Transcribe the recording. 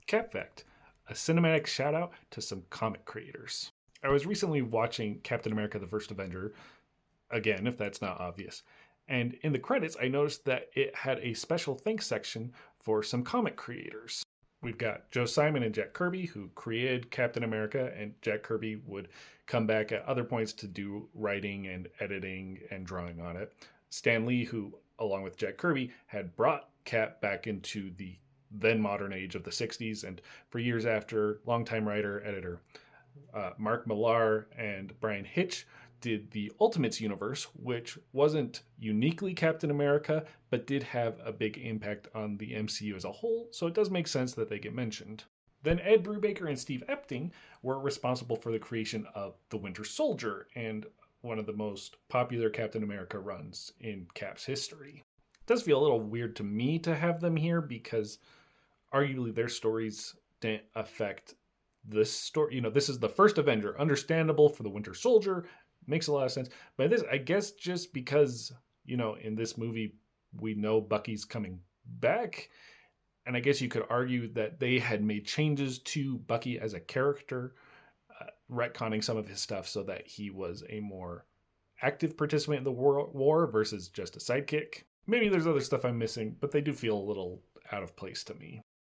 Cap Fact, a cinematic shout out to some comic creators. I was recently watching Captain America the First Avenger, again, if that's not obvious. And in the credits, I noticed that it had a special thanks section for some comic creators. We've got Joe Simon and Jack Kirby, who created Captain America, and Jack Kirby would come back at other points to do writing and editing and drawing on it. Stan Lee, who, along with Jack Kirby, had brought Cap back into the then modern age of the 60s, and for years after, longtime writer, editor Mark Millar and Brian Hitch did the Ultimates universe, which wasn't uniquely Captain America, but did have a big impact on the MCU as a whole, so it does make sense that they get mentioned. Then Ed Brubaker and Steve Epting were responsible for the creation of The Winter Soldier and one of the most popular Captain America runs in Cap's history. It does feel a little weird to me to have them here because arguably their stories didn't affect this story. This is the first Avenger, understandable for the Winter Soldier, makes a lot of sense. But this, I guess, just because in this movie we know Bucky's coming back, and I guess you could argue that they had made changes to Bucky as a character, retconning some of his stuff so that he was a more active participant in the war versus just a sidekick. Maybe there's other stuff I'm missing, but they do feel a little out of place to me.